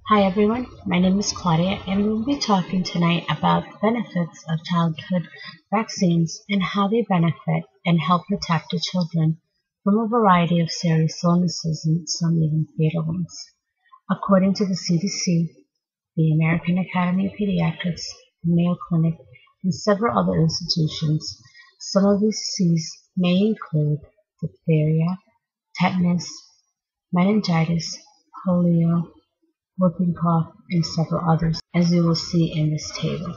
Hi everyone, my name is Claudia and we'll be talking tonight about the benefits of childhood vaccines and how they benefit and help protect the children from a variety of serious illnesses and some even fatal ones. According to the CDC, the American Academy of Pediatrics, the Mayo Clinic, and several other institutions, some of these diseases may include diphtheria, tetanus, meningitis, polio, whooping cough, and several others, as you will see in this table.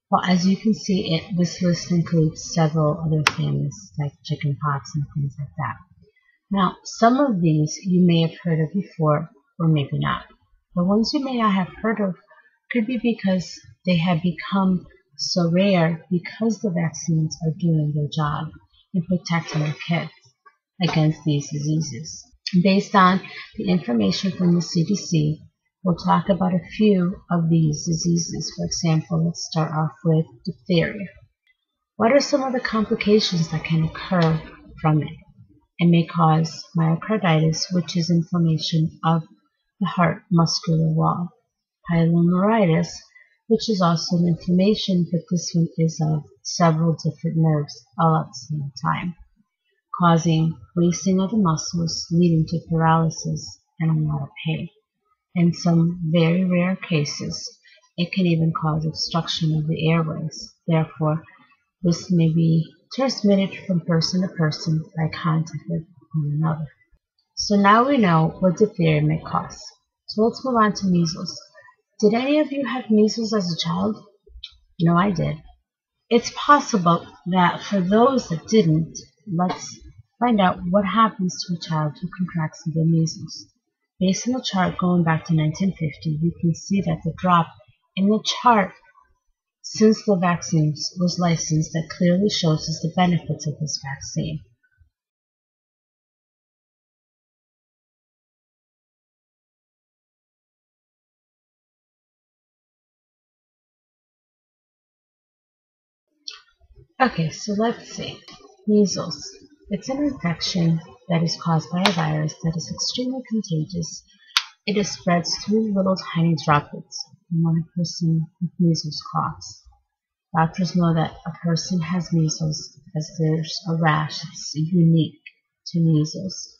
Well, as you can see, this list includes several other things like chickenpox and things like that. Now, some of these you may have heard of before, or maybe not. The ones you may not have heard of could be because they have become so rare because the vaccines are doing their job in protecting our kids against these diseases. Based on the information from the CDC, we'll talk about a few of these diseases. For example, let's start off with diphtheria. What are some of the complications that can occur from it? It may cause myocarditis, which is inflammation of the heart muscular wall, pyelonephritis, which is also an inflammation, but this one is of several different nerves all at the same time, causing wasting of the muscles, leading to paralysis and a lot of pain. In some very rare cases, it can even cause obstruction of the airways. Therefore, this may be transmitted from person to person by contact with one another. So now we know what diphtheria may cause. So let's move on to measles. Did any of you have measles as a child? No, I did. It's possible that for those that didn't, let's find out what happens to a child who contracts the measles. Based on the chart going back to 1950, you can see that the drop in the chart since the vaccine was licensed that clearly shows us the benefits of this vaccine. Okay, so let's see. Measles. It's an infection that is caused by a virus that is extremely contagious. It spreads through little tiny droplets when a person with measles coughs. Doctors know that a person has measles as there's a rash that's unique to measles,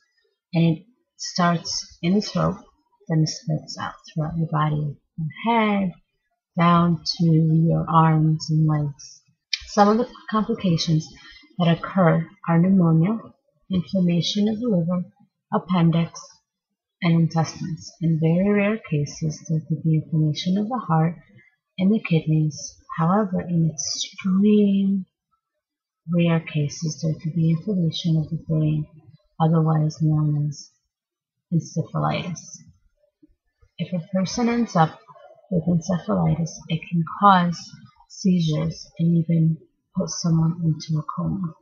and it starts in the throat, then it spreads out throughout your body, from head down to your arms and legs. Some of the complications that occur are pneumonia, inflammation of the liver, appendix, and intestines. In very rare cases, there could be inflammation of the heart and the kidneys. However, in extreme rare cases, there could be inflammation of the brain, otherwise known as encephalitis. If a person ends up with encephalitis, it can cause seizures and even put someone into a coma.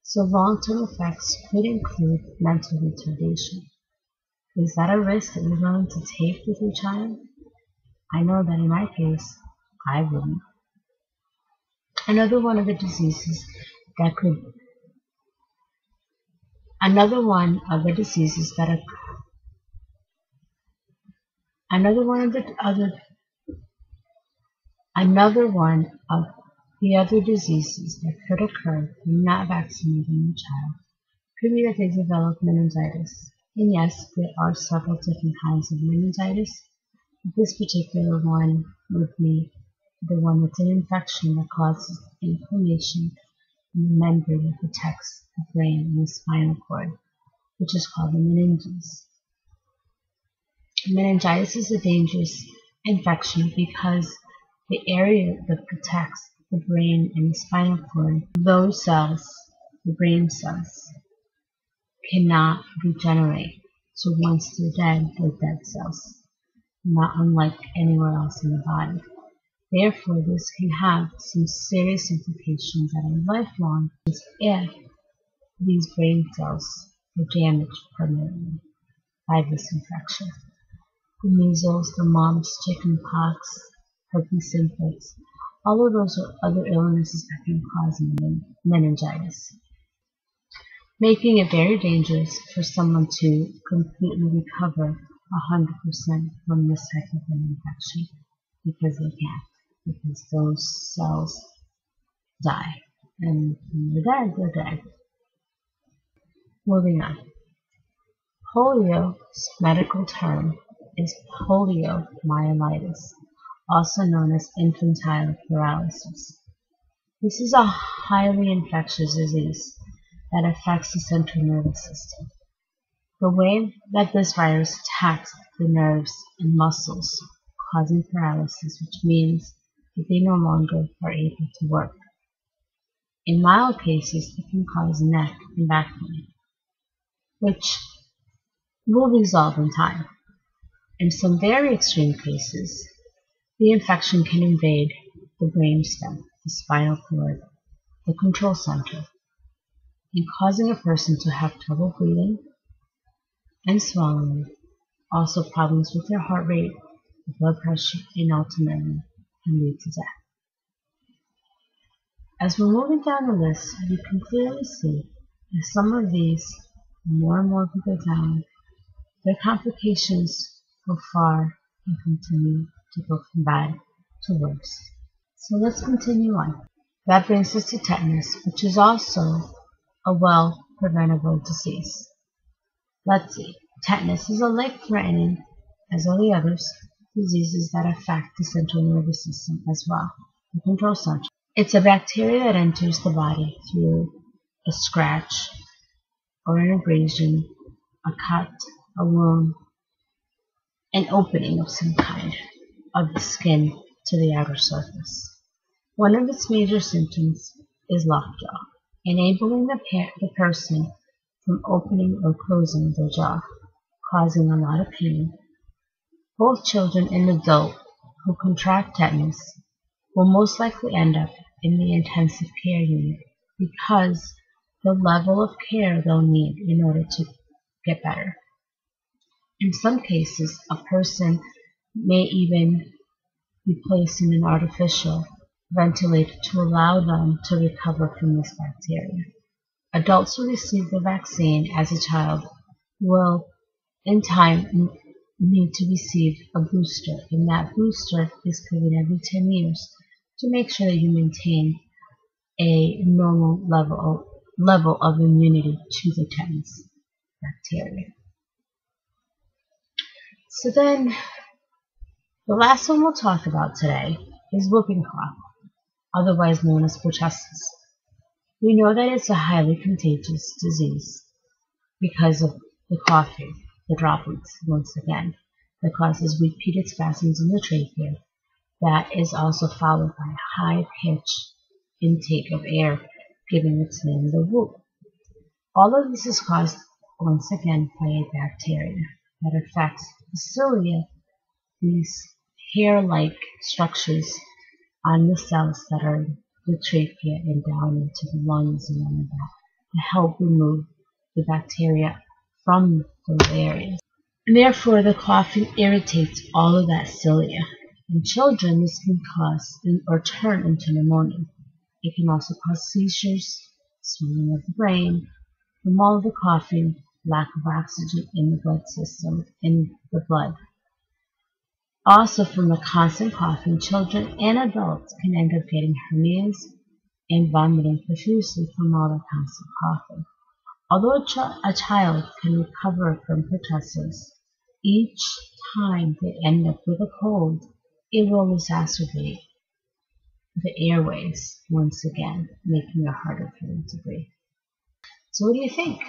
So long-term effects could include mental retardation. Is that a risk that you're willing to take with your child? I know that in my case, I wouldn't. Another one of the diseases that could, another one of the diseases that occur, another one of the other diseases that could occur when not vaccinating a child could be that they develop meningitis. And yes, there are several different kinds of meningitis. This particular one would be the one that's an infection that causes inflammation in the membrane that protects the brain and the spinal cord, which is called the meninges. Meningitis is a dangerous infection because the area that protects the brain and the spinal cord, those cells, the brain cells, cannot regenerate. So once they're dead cells, not unlike anywhere else in the body. Therefore, this can have some serious implications that are lifelong if these brain cells are damaged permanently by this infection. The measles, the mumps, chickenpox, herpes simplex. All of those are other illnesses that can cause meningitis, making it very dangerous for someone to completely recover 100% from this type of an infection, because they can't, because those cells die, and when they're dead, they're dead. Moving on. Polio's medical term is poliomyelitis, also known as infantile paralysis. This is a highly infectious disease that affects the central nervous system. The way that this virus attacks the nerves and muscles, causing paralysis, which means that they no longer are able to work. In mild cases, it can cause neck and back pain, which will resolve in time. In some very extreme cases, the infection can invade the brainstem, the spinal cord, the control center, and causing a person to have trouble breathing and swallowing, also problems with their heart rate, blood pressure, and ultimately can lead to death. As we're moving down the list, you can clearly see that some of these, more and more we go down, their complications go far and continue to go from bad to worse. So let's continue on. That brings us to tetanus, which is also a well-preventable disease. Let's see. Tetanus is a life-threatening, as all the others, diseases that affect the central nervous system as well, the control center. It's a bacteria that enters the body through a scratch or an abrasion, a cut, a wound, an opening of some kind of the skin to the outer surface. One of its major symptoms is lockjaw, enabling the person from opening or closing their jaw, causing a lot of pain. Both children and adults who contract tetanus will most likely end up in the intensive care unit because the level of care they'll need in order to get better. In some cases, a person may even be placed in an artificial ventilator to allow them to recover from this bacteria. Adults who receive the vaccine as a child will, in time, need to receive a booster, and that booster is given every 10 years to make sure that you maintain a normal level of immunity to the tetanus bacteria. So then, the last one we'll talk about today is whooping cough, otherwise known as pertussis. We know that it's a highly contagious disease because of the coughing, the droplets, once again, that causes repeated spasms in the trachea. That is also followed by a high-pitched intake of air, giving its name the whoop. All of this is caused, once again, by a bacteria that affects the cilia, these hair-like structures on the cells that are the trachea and down into the lungs and all of that, to help remove the bacteria from those areas. And therefore, the coughing irritates all of that cilia. In children, this can cause or turn into pneumonia. It can also cause seizures, swelling of the brain, from all of the coughing, lack of oxygen in the blood system, in the blood. Also, from the constant coughing, children and adults can end up getting hernias and vomiting profusely from all the constant coughing. Although a child can recover from pertussis, each time they end up with a cold, it will exacerbate the airways once again, making it harder for them to breathe. So what do you think?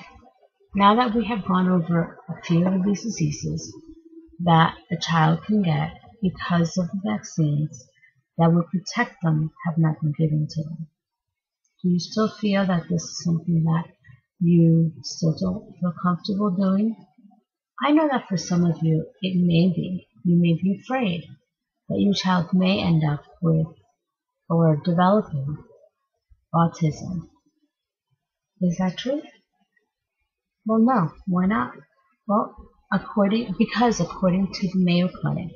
Now that we have gone over a few of these diseases that a child can get because of the vaccines that would protect them have not been given to them, do you still feel that this is something that you still don't feel comfortable doing? I know that for some of you, it may be. You may be afraid that your child may end up with or developing autism. Is that true? Well, no. Why not? Well, according to the Mayo Clinic,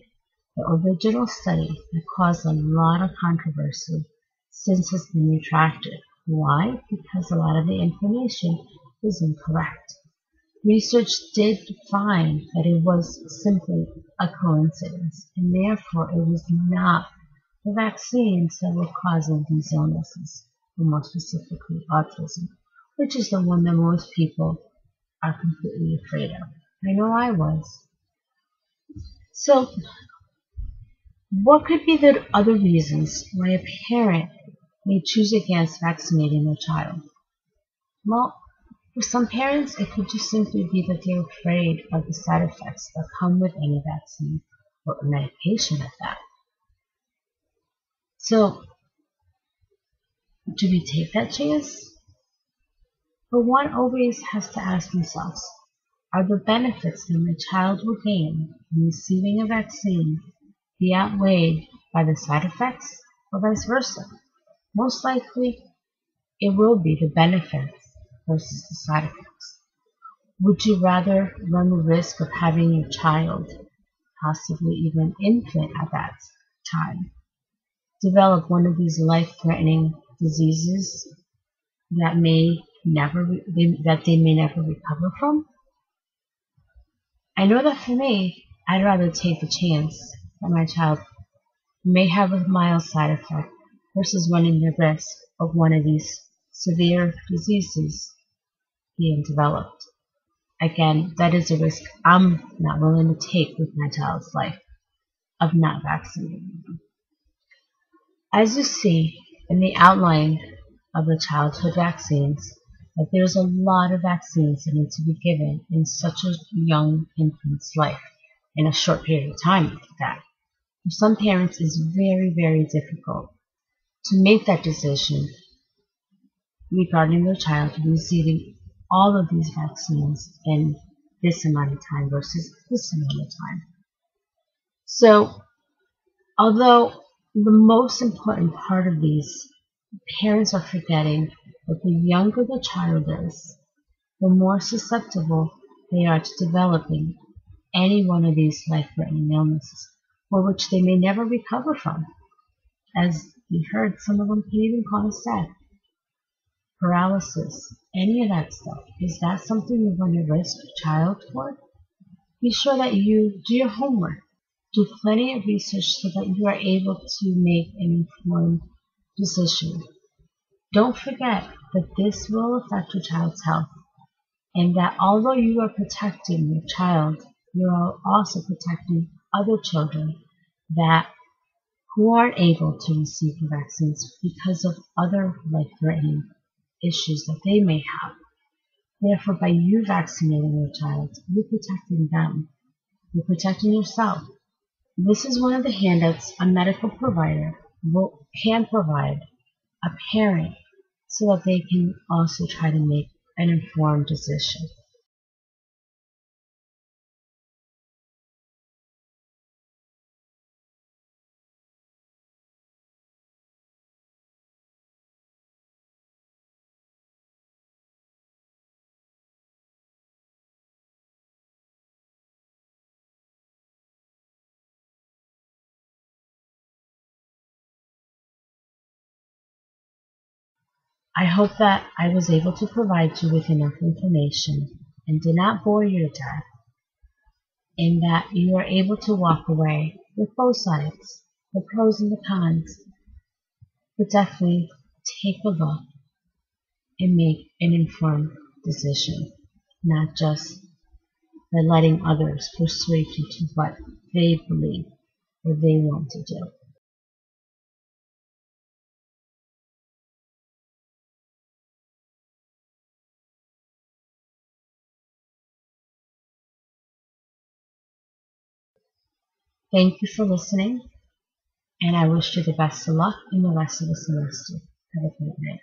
The original study that caused a lot of controversy since has been retracted. Why? Because a lot of the information is incorrect. Research did find that it was simply a coincidence, and therefore it was not the vaccines that were causing these illnesses, or more specifically autism, which is the one that most people are completely afraid of. I know I was. So, what could be the other reasons why a parent may choose against vaccinating their child? Well, for some parents, it could just simply be that they're afraid of the side effects that come with any vaccine or medication at that. So, do we take that chance? But one always has to ask themselves, are the benefits that my child will gain from receiving a vaccine be outweighed by the side effects, or vice versa? Most likely, it will be the benefits versus the side effects. Would you rather run the risk of having your child, possibly even infant at that time, develop one of these life-threatening diseases that they may never recover from? I know that for me, I'd rather take the chance that my child may have a mild side effect versus running the risk of one of these severe diseases being developed. Again, that is a risk I'm not willing to take with my child's life of not vaccinating them. As you see in the outline of the childhood vaccines, that there's a lot of vaccines that need to be given in such a young infant's life in a short period of time like that. For some parents, it's very, very difficult to make that decision regarding their child receiving all of these vaccines in this amount of time versus this amount of time. So, although the most important part of these, parents are forgetting that the younger the child is, the more susceptible they are to developing any one of these life-threatening illnesses, for which they may never recover from. As we heard, some of them can even cause death, paralysis, any of that stuff. Is that something you're going to risk your child for? Be sure that you do your homework. Do plenty of research so that you are able to make an informed decision. Don't forget that this will affect your child's health, and that although you are protecting your child, you are also protecting other children that who aren't able to receive the vaccines because of other life-threatening issues that they may have. Therefore, by you vaccinating your child, you're protecting them. You're protecting yourself. This is one of the handouts a medical provider can provide a parent so that they can also try to make an informed decision. I hope that I was able to provide you with enough information and did not bore you to death, and that you are able to walk away with both sides, the pros and the cons, but definitely take a look and make an informed decision, not just by letting others persuade you to what they believe or they want to do. Thank you for listening, and I wish you the best of luck in the rest of the semester. Have a great night.